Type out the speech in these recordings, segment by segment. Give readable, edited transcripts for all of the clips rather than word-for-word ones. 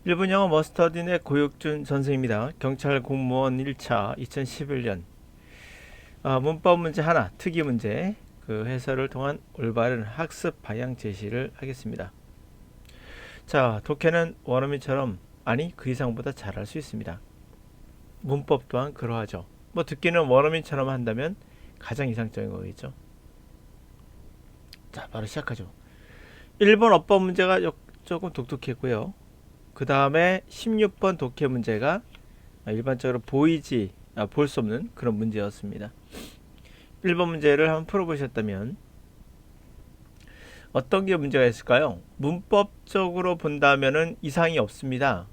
일본 영어 머스터딘의 고육준 선생입니다. 경찰 공무원 1차 2011년 문법 문제 하나, 특이 문제 그 해설을 통한 올바른 학습 방향 제시를 하겠습니다. 자, 독해는 원어민처럼 아니 그 이상보다 잘할 수 있습니다. 문법 또한 그러하죠. 뭐 듣기는 원어민처럼 한다면 가장 이상적인 거겠죠. 자, 바로 시작하죠. 1번 어법 문제가 조금 독특했고요. 그 다음에 16번 독해 문제가 일반적으로 볼 수 없는 그런 문제였습니다. 1번 문제를 한번 풀어보셨다면 어떤 게 문제가 있을까요? 문법적으로 본다면은 이상이 없습니다.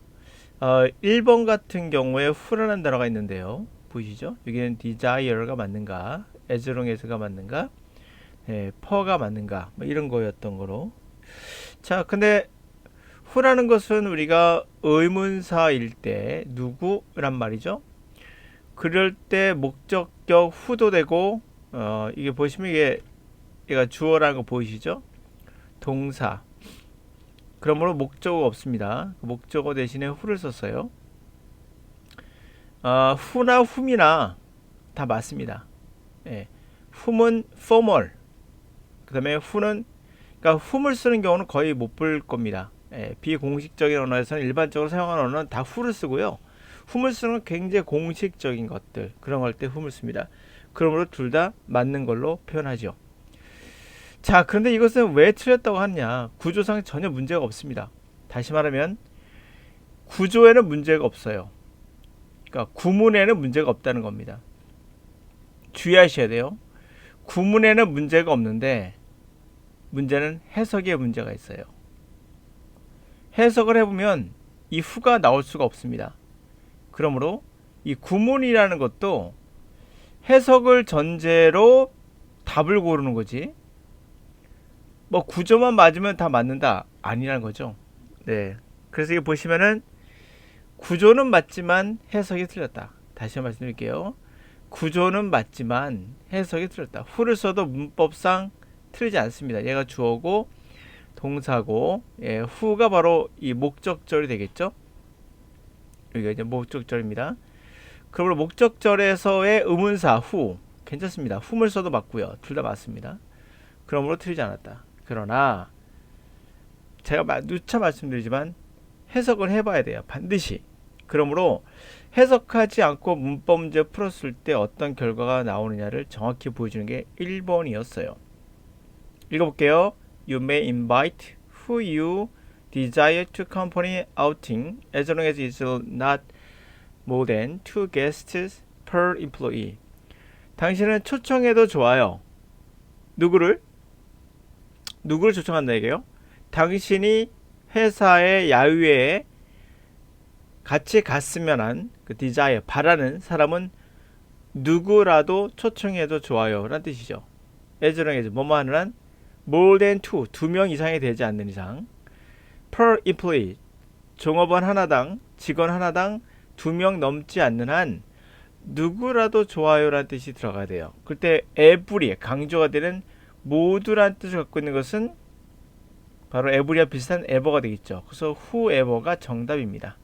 1번 같은 경우에 후라는 단어가 있는데요. 보이시죠? 여기는 desire가 맞는가, as롱에서가 맞는가, per가 맞는가, 뭐 이런 거였던 거로. 자, 근데 후라는 것은 우리가 의문사일 때 누구란 말이죠. 그럴 때 목적격 후도 되고 이게 보시면 얘가 주어라는 거 보이시죠? 동사. 그러므로 목적어가 없습니다. 목적어 대신에 후를 썼어요. 후나 훔이나 다 맞습니다. 예. 훔은 formal. 그 다음에 후는 그러니까 훔을 쓰는 경우는 거의 못 볼 겁니다. 비공식적인 언어에서는 일반적으로 사용하는 언어는 다 후를 쓰고요. 훔을 쓰는 굉장히 공식적인 것들 그런 걸 때 훔을 씁니다. 그러므로 둘 다 맞는 걸로 표현하죠. 자, 그런데 이것은 왜 틀렸다고 하느냐? 구조상 전혀 문제가 없습니다. 다시 말하면 구조에는 문제가 없어요. 그러니까 구문에는 문제가 없다는 겁니다. 주의하셔야 돼요. 구문에는 문제가 없는데 문제는 해석에 문제가 있어요. 해석을 해보면 이 후가 나올 수가 없습니다. 그러므로 이 구문이라는 것도 해석을 전제로 답을 고르는 거지. 뭐 구조만 맞으면 다 맞는다 아니라는 거죠. 네. 그래서 이게 보시면은 구조는 맞지만 해석이 틀렸다. 다시 말씀드릴게요. 구조는 맞지만 해석이 틀렸다. 후를 써도 문법상 틀리지 않습니다. 얘가 주어고 동사고 후가 바로 이 목적절이 되겠죠. 여기가 이제 목적절입니다. 그러므로 목적절에서의 의문사 후 괜찮습니다. 훔을 써도 맞고요. 둘 다 맞습니다. 그러므로 틀리지 않았다. 그러나 제가 누차 말씀드리지만 해석을 해봐야 돼요. 반드시. 그러므로 해석하지 않고 문법 문제 풀었을 때 어떤 결과가 나오느냐를 정확히 보여주는 게 1번이었어요. 읽어볼게요. You may invite who you desire to company outing as long as it's not more than 2 guests per employee. 당신은 초청해도 좋아요. 누구를 초청한다 얘기예요? 당신이 회사의 야유회에 같이 갔으면 한 그 desire 바라는 사람은 누구라도 초청해도 좋아요 라는 뜻이죠. as long as 뭐뭐 하는 한 more than 2명 이상이 되지 않는 이상 per employee 종업원 하나당 직원 하나당 2명 넘지 않는 한 누구라도 좋아요 라는 뜻이 들어가야 돼요. 그때 every 강조가 되는 모두라는 뜻을 갖고 있는 것은 바로 every와 비슷한 ever가 되겠죠. 그래서 whoever가 정답입니다.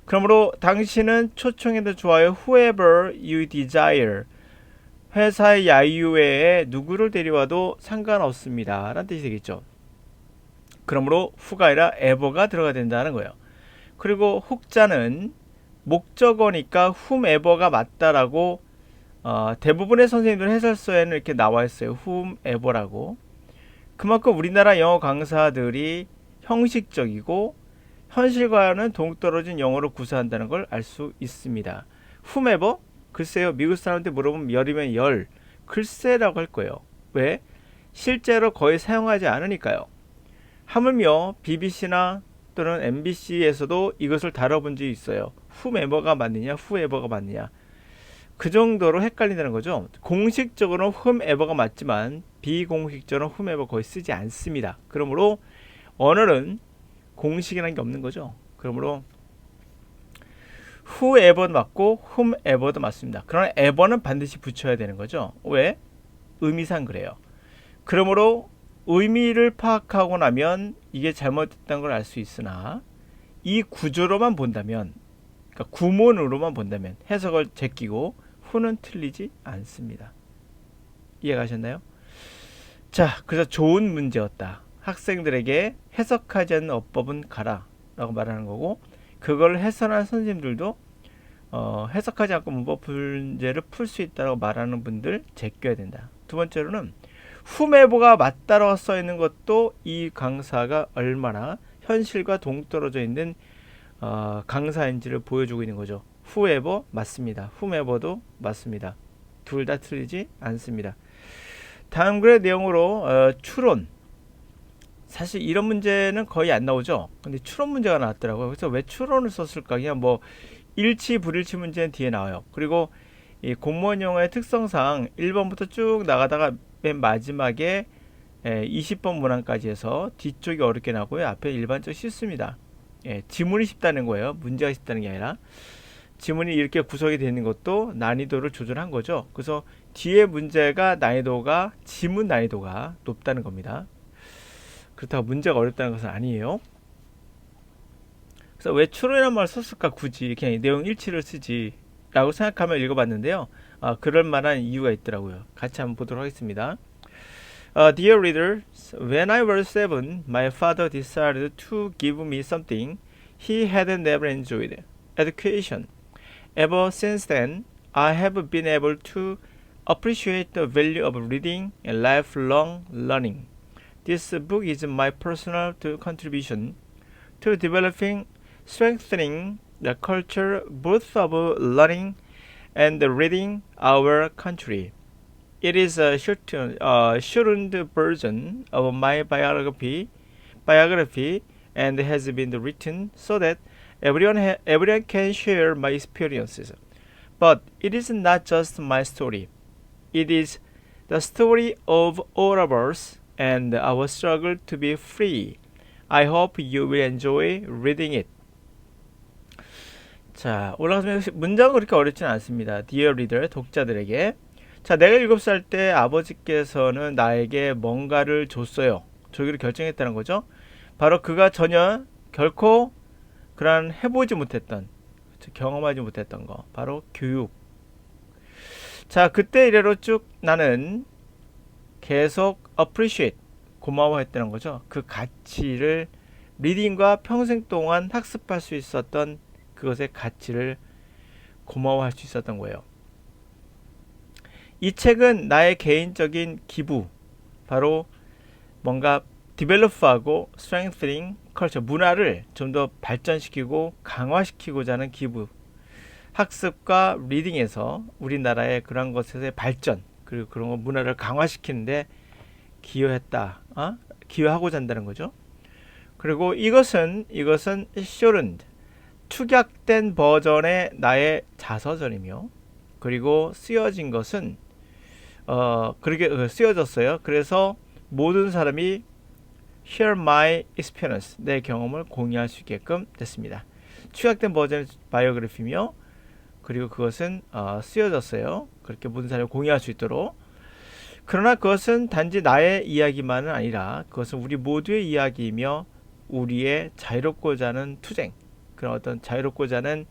그러므로 당신은 초청해도 좋아요. whoever you desire. 회사의 야유회에 누구를 데려와도 상관없습니다. 라는 뜻이 되겠죠. 그러므로 who가 아니라 ever가 들어가야 된다는 거예요. 그리고 혹자는 목적어니까 whomever가 맞다라고 대부분의 선생님들 해설서에는 이렇게 나와 있어요. whomever라고. 그만큼 우리나라 영어 강사들이 형식적이고 현실과는 동떨어진 영어를 구사한다는 걸 알 수 있습니다. whomever? 글쎄요. 미국 사람한테 물어보면 열이면 열. 글쎄라고 할 거예요. 왜? 실제로 거의 사용하지 않으니까요. 하물며 BBC나 또는 MBC에서도 이것을 다뤄본 적이 있어요. whomever가 맞느냐, whoever가 맞느냐. 그 정도로 헷갈린다는 거죠. 공식적으로는 whomever가 맞지만 비공식적으로는 whomever 거의 쓰지 않습니다. 그러므로 언어는 공식이라는 게 없는 거죠. 그러므로 whoever 맞고 whomever도 맞습니다. 그러나 ever는 반드시 붙여야 되는 거죠. 왜? 의미상 그래요. 그러므로 의미를 파악하고 나면 이게 잘못됐다는 걸 알 수 있으나 이 구조로만 본다면, 그러니까 구문으로만 본다면 해석을 제끼고 후는 틀리지 않습니다. 이해가셨나요? 자, 그래서 좋은 문제였다. 학생들에게 해석하지 않는 어법은 가라 라고 말하는 거고, 그걸 해설한 선생님들도 해석하지 않고 문법 문제를 풀 수 있다고 말하는 분들 제껴야 된다. 두 번째로는 후메보가 맞다라고 써 있는 것도 이 강사가 얼마나 현실과 동떨어져 있는 강사인지를 보여주고 있는 거죠. 후에버 맞습니다. 후메버도 맞습니다. 둘 다 틀리지 않습니다. 다음 글의 내용으로 추론. 사실 이런 문제는 거의 안 나오죠. 근데 추론 문제가 나왔더라고요. 그래서 왜 추론을 썼을까? 그냥 뭐 일치 불일치 문제는 뒤에 나와요. 그리고 이 공무원 용어의 특성상 1번부터 쭉 나가다가 맨 마지막에 20번 문항까지 해서 뒤쪽이 어렵게 나고요. 앞에 일반적으로 쉽습니다. 지문이 쉽다는 거예요. 문제가 쉽다는 게 아니라 지문이 이렇게 구성이 되는 것도 난이도를 조절한 거죠. 그래서 뒤에 문제가 난이도가 지문 난이도가 높다는 겁니다. 그렇다고 문제가 어렵다는 것은 아니에요. 그래서 왜 추론이라는 말을 썼을까? 굳이 그냥 내용 일치를 쓰지 라고 생각하며 읽어봤는데요. 그럴 만한 이유가 있더라고요. 같이 한번 보도록 하겠습니다. Dear readers, when I was 7, my father decided to give me something he had never enjoyed, education. Ever since then, I have been able to appreciate the value of reading and lifelong learning. This book is my personal contribution to developing, strengthening the culture both of learning and reading our country. It is a shortened version of my biography and has been written so that everyone can share my experiences. But it is not just my story. It is the story of all of us and our struggle to be free. I hope you will enjoy reading it. 자, 올라가면 문장은 그렇게 어렵지는 않습니다. Dear reader, 독자들에게. 자, 내가 7살 때 아버지께서는 나에게 뭔가를 줬어요. 주기로 결정했다는 거죠. 바로 그가 전혀 결코 그런 해보지 못했던, 경험하지 못했던 거, 바로 교육. 자, 그때 이래로 쭉 나는 계속 appreciate, 고마워했다는 거죠. 그 가치를 리딩과 평생 동안 학습할 수 있었던 그것의 가치를 고마워할 수 있었던 거예요. 이 책은 나의 개인적인 기부, 바로 뭔가 디벨롭하고 strengthening culture, 문화를 좀 더 발전시키고 강화시키고자 하는 기부, 학습과 리딩에서 우리나라의 그런 것의 발전, 그리고 그런 거 문화를 강화시키는데 기여했다, 기여하고자 한다는 거죠. 그리고 이것은 shortened, 축약된 버전의 나의 자서전이며, 그리고 쓰여진 것은 그렇게 쓰여졌어요. 그래서 모든 사람이 share my experience, 내 경험을 공유할 수 있게끔 됐습니다. 축약된 버전의 바이오그래피며, 그리고 그것은 쓰여졌어요. 그렇게 모든 사람이 공유할 수 있도록. 그러나 그것은 단지 나의 이야기만은 아니라 그것은 우리 모두의 이야기이며 우리의 자유롭고자 하는 투쟁, 그런 어떤 자유롭고자 하는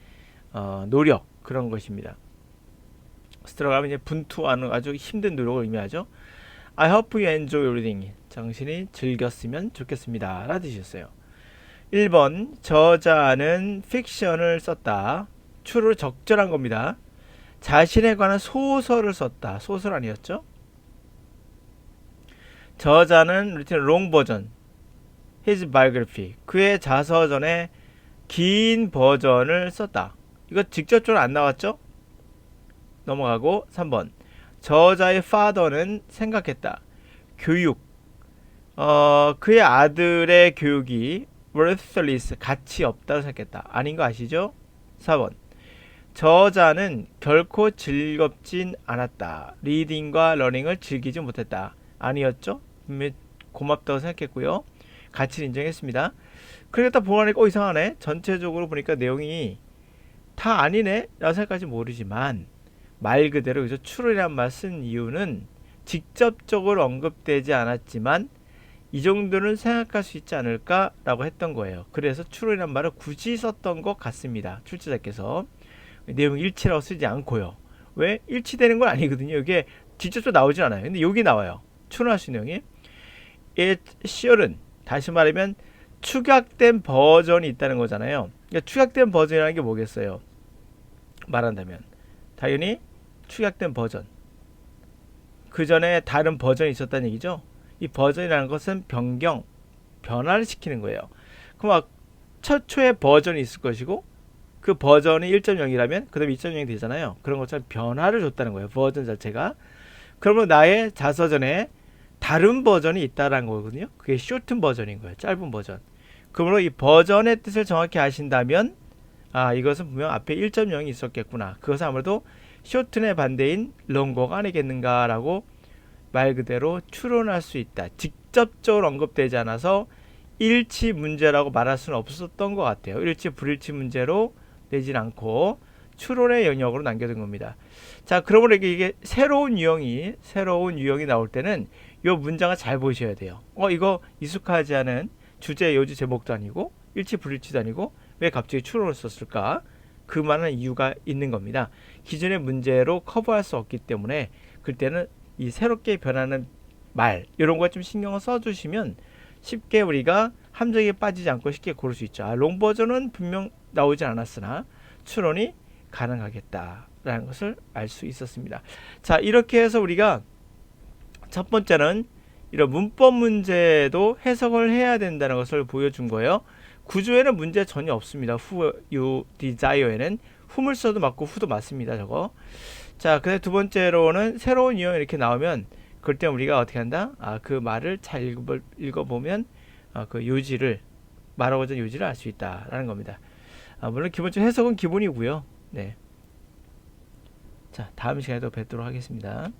노력, 그런 것입니다. 들어가면 이제 분투하는 아주 힘든 노력을 의미하죠. I hope you enjoy reading. 당신이 즐겼으면 좋겠습니다. 라는 뜻이었어요. 1번, 저자는 픽션을 썼다. true로 적절한 겁니다. 자신에 관한 소설을 썼다. 소설 아니었죠? 저자는 written long version, his biography, 그의 자서전의 긴 버전을 썼다. 이거 직접적으로 안 나왔죠? 넘어가고 3번, 저자의 father는 생각했다. 교육, 그의 아들의 교육이 worthless, 가치 없다고 생각했다. 아닌 거 아시죠? 4번, 저자는 결코 즐겁진 않았다. 리딩과 러닝을 즐기지 못했다. 아니었죠? 고맙다고 생각했고요. 가치를 인정했습니다. 그러다 보니까 이상하네. 전체적으로 보니까 내용이 다 아니네 라고 생각할지 모르지만, 말 그대로 true이란 말 쓴 이유는 직접적으로 언급되지 않았지만 이 정도는 생각할 수 있지 않을까라고 했던 거예요. 그래서 추론이란 말을 굳이 썼던 것 같습니다. 출제자께서. 내용 일치라고 쓰지 않고요. 왜? 일치되는 건 아니거든요. 이게 직접적으로 나오진 않아요. 근데 여기 나와요. 추론할 수 있는 내용이. It shouldn't. 다시 말하면 축약된 버전이 있다는 거잖아요. 그러니까 축약된 버전이라는 게 뭐겠어요? 말한다면 당연히 축약된 버전. 그 전에 다른 버전이 있었다는 얘기죠. 이 버전이라는 것은 변화를 시키는 거예요. 그럼 막 최초의 버전이 있을 것이고 그 버전이 1.0이라면 그 다음에 2.0이 되잖아요. 그런 것처럼 변화를 줬다는 거예요. 버전 자체가. 그러면 나의 자서전에 다른 버전이 있다는 거거든요. 그게 쇼튼 버전인 거예요. 짧은 버전. 그러므로 이 버전의 뜻을 정확히 아신다면 이것은 분명 앞에 1.0이 있었겠구나. 그것은 아무래도 쇼튼의 반대인 롱거가 아니겠는가라고 말 그대로 추론할 수 있다. 직접적으로 언급되지 않아서 일치 문제라고 말할 수는 없었던 것 같아요. 일치 불일치 문제로 내진 않고 추론의 영역으로 남겨둔 겁니다. 자, 그러므로 이게 새로운 유형이 나올 때는 이 문장을 잘 보셔야 돼요. 이거 익숙하지 않은 주제, 요지, 제목도 아니고 일치 불일치도 아니고 왜 갑자기 추론을 썼을까? 그 많은 이유가 있는 겁니다. 기존의 문제로 커버할 수 없기 때문에 그때는 이 새롭게 변하는 말 이런 거 좀 신경을 써주시면 쉽게 우리가 함정에 빠지지 않고 쉽게 고를 수 있죠. 롱 버전은 분명 나오지 않았으나 추론이 가능하겠다라는 것을 알 수 있었습니다. 자, 이렇게 해서 우리가 첫 번째는 이런 문법 문제도 해석을 해야 된다는 것을 보여준 거예요. 구조에는 문제 전혀 없습니다. who you desire에는 whom을 써도 맞고 who도 맞습니다. 저거. 자, 그다음에 두 번째로는 새로운 유형이 이렇게 나오면 그럴 때 우리가 어떻게 한다? 그 말을 잘 읽어보면 그 요지를 말하고자 하는 요지를 알 수 있다라는 겁니다. 물론 기본적으로 해석은 기본이고요. 네. 자, 다음 시간에 또 뵙도록 하겠습니다.